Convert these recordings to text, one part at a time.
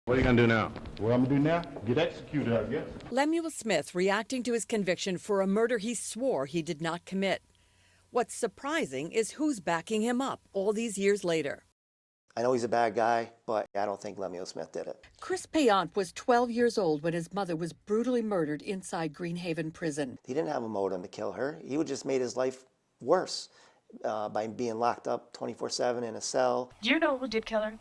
What are you going to do now? What I'm going to do now? Get executed, I guess. Lemuel Smith reacting to his conviction for a murder he swore he did not commit. What's surprising is who's backing him up all these years later. I know he's a bad guy, but I don't think Lemuel Smith did it. Chris Payant was 12 years old when his mother was brutally murdered inside Greenhaven prison. He didn't have a motive to kill her. He would just made his life worse by being locked up 24/7 in a cell. Do you know who did kill her?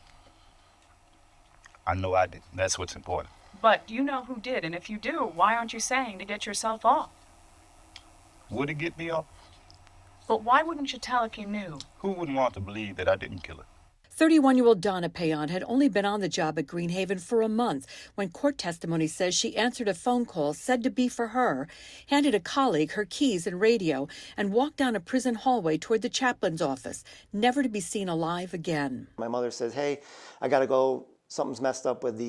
I know I did. That's what's important. But you know who did, and if you do, why aren't you saying to get yourself off? Would it get me off? But why wouldn't you tell if you knew? Who wouldn't want to believe that I didn't kill her? 31-year-old Donna Payant had only been on the job at Greenhaven for a month when court testimony says she answered a phone call said to be for her, handed a colleague her keys and radio, and walked down a prison hallway toward the chaplain's office, never to be seen alive again. My mother says, "Hey, I got to go. Something's messed up with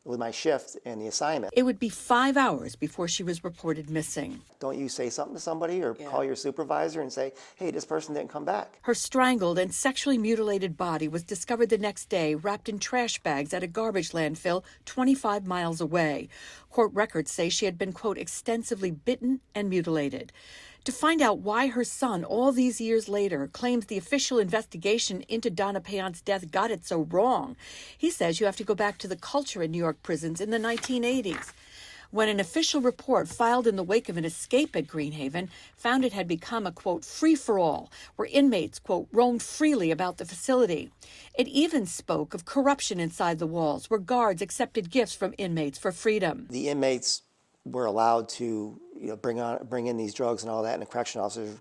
with my shift and the assignment." It would be 5 hours before she was reported missing. Don't you say something to somebody or call your supervisor and say, "Hey, this person didn't come back." Her strangled and sexually mutilated body was discovered the next day, wrapped in trash bags at a garbage landfill 25 miles away. Court records say she had been, quote, extensively bitten and mutilated. To find out why her son, all these years later, claims the official investigation into Donna Payant's death got it so wrong, he says you have to go back to the culture in New York prisons in the 1980s, when an official report filed in the wake of an escape at Greenhaven found it had become a, quote, free-for-all, where inmates, quote, roamed freely about the facility. It even spoke of corruption inside the walls, where guards accepted gifts from inmates for freedom. The inmates were allowed to, bring in these drugs and all that, and the correction officers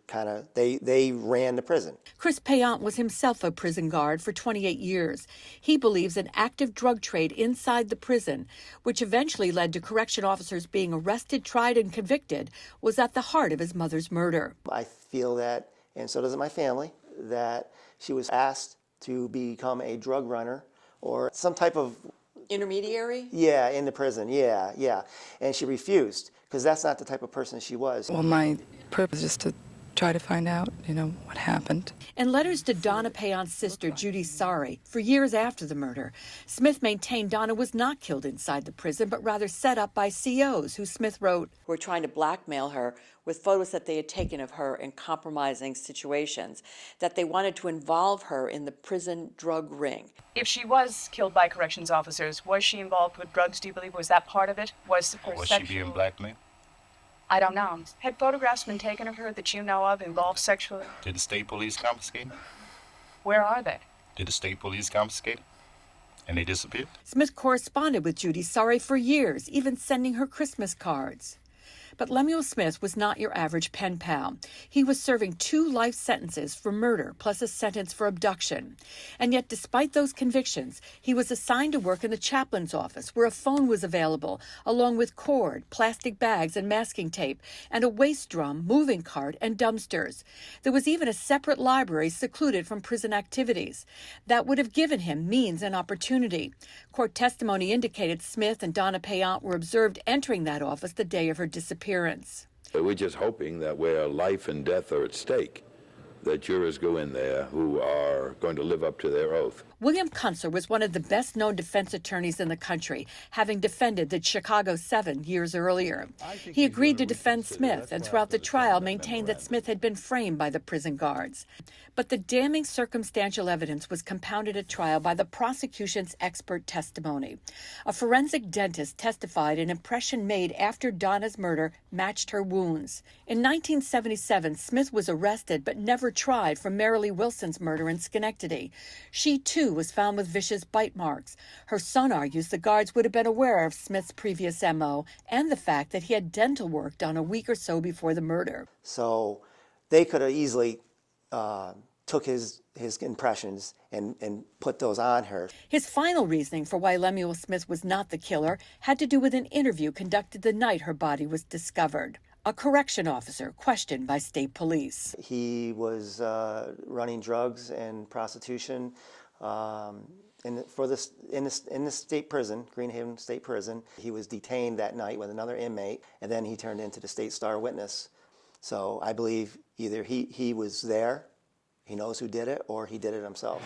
they ran the prison. Chris Payant was himself a prison guard for 28 years. He believes an active drug trade inside the prison, which eventually led to correction officers being arrested, tried, and convicted, was at the heart of his mother's murder. I feel that, and so does my family, that she was asked to become a drug runner or some type of Intermediary? Yeah, in the prison, yeah. And she refused, because that's not the type of person she was. Well, my purpose is to try to find out, what happened. In letters to Donna Payant's sister, Judy Sari, for years after the murder, Smith maintained Donna was not killed inside the prison, but rather set up by COs, who Smith wrote were trying to blackmail her with photos that they had taken of her in compromising situations, that they wanted to involve her in the prison drug ring. If she was killed by corrections officers, was she involved with drugs, do you believe? Was that part of it? Was she being blackmailed? I don't know. Had photographs been taken of her that you know of involved sexually? Did the state police confiscate them? Where are they? Did the state police confiscate them? And they disappeared? Smith corresponded with Judy Sari for years, even sending her Christmas cards. But Lemuel Smith was not your average pen pal. He was serving 2 life sentences for murder, plus a sentence for abduction. And yet, despite those convictions, he was assigned to work in the chaplain's office, where a phone was available, along with cord, plastic bags and masking tape, and a waste drum, moving cart, and dumpsters. There was even a separate library secluded from prison activities. That would have given him means and opportunity. Court testimony indicated Smith and Donna Payant were observed entering that office the day of her disappearance. We're just hoping that where life and death are at stake, that jurors go in there who are going to live up to their oath. William Kunstler was one of the best-known defense attorneys in the country, having defended the Chicago 7 years earlier. He agreed to defend Smith, and throughout the trial maintained that Smith had been framed by the prison guards. But the damning circumstantial evidence was compounded at trial by the prosecution's expert testimony. A forensic dentist testified an impression made after Donna's murder matched her wounds. In 1977, Smith was arrested but never tried for Marilee Wilson's murder in Schenectady. She, too, was found with vicious bite marks. Her son argues the guards would have been aware of Smith's previous MO and the fact that he had dental work done a week or so before the murder. So they could have easily took his impressions and put those on her. His final reasoning for why Lemuel Smith was not the killer had to do with an interview conducted the night her body was discovered. A correction officer questioned by state police. He was running drugs and prostitution in the state prison, Greenhaven State Prison. He was detained that night with another inmate, and then he turned into the state star witness. So I believe either he was there, he knows who did it, or he did it himself.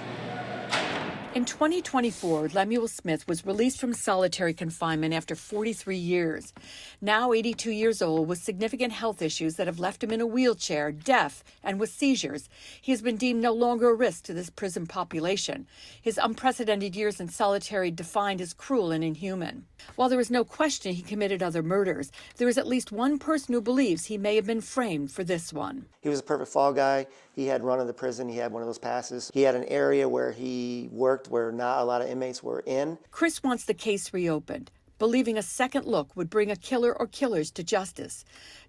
In 2024, Lemuel Smith was released from solitary confinement after 43 years. Now 82 years old with significant health issues that have left him in a wheelchair, deaf, and with seizures, he has been deemed no longer a risk to this prison population. His unprecedented years in solitary defined as cruel and inhuman. While there is no question he committed other murders, there is at least one person who believes he may have been framed for this one. He was a perfect fall guy. He had run of the prison. He had one of those passes. He had an area where he worked where not a lot of inmates were in. Chris wants the case reopened, believing a second look would bring a killer or killers to justice.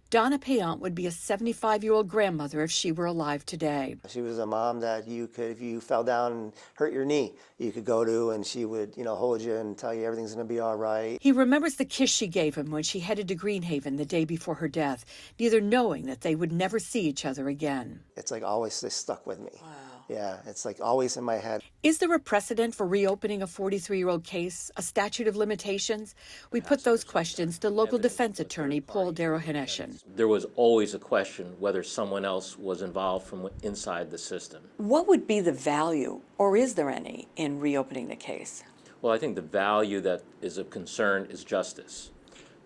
Donna Payant would be a 75-year-old grandmother if she were alive today. She was a mom that you could, if you fell down and hurt your knee, you could go to and she would, hold you and tell you everything's going to be all right. He remembers the kiss she gave him when she headed to Greenhaven the day before her death, neither knowing that they would never see each other again. It's like always they stuck with me. Wow. Yeah, it's like always in my head. Is there a precedent for reopening a 43-year-old case, a statute of limitations? We put those questions to local defense attorney Paul Darrow-Haneshan. There was always a question whether someone else was involved from inside the system. What would be the value, or is there any, in reopening the case? Well, I think the value that is of concern is justice.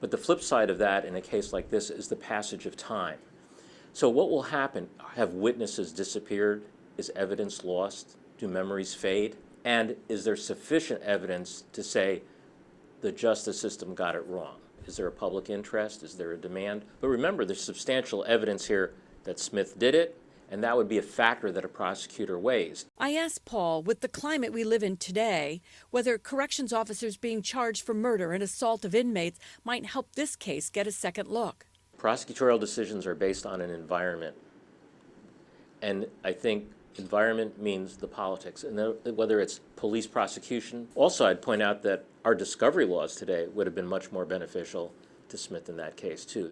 But the flip side of that in a case like this is the passage of time. So what will happen? Have witnesses disappeared? Is evidence lost? Do memories fade? And is there sufficient evidence to say the justice system got it wrong? Is there a public interest? Is there a demand? But remember, there's substantial evidence here that Smith did it, and that would be a factor that a prosecutor weighs. I asked Paul, with the climate we live in today, whether corrections officers being charged for murder and assault of inmates might help this case get a second look. Prosecutorial decisions are based on an environment, and I think environment means the politics, and whether it's police prosecution. Also, I'd point out that our discovery laws today would have been much more beneficial to Smith in that case, too.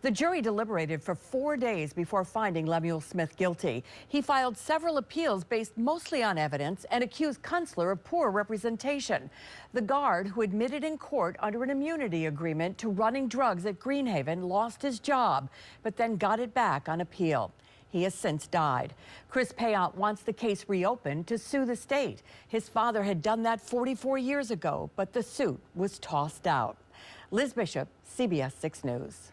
The jury deliberated for 4 days before finding Lemuel Smith guilty. He filed several appeals based mostly on evidence and accused Kunstler of poor representation. The guard, who admitted in court under an immunity agreement to running drugs at Greenhaven, lost his job, but then got it back on appeal. He has since died. Chris Payant wants the case reopened to sue the state. His father had done that 44 years ago, but the suit was tossed out. Liz Bishop, CBS 6 News.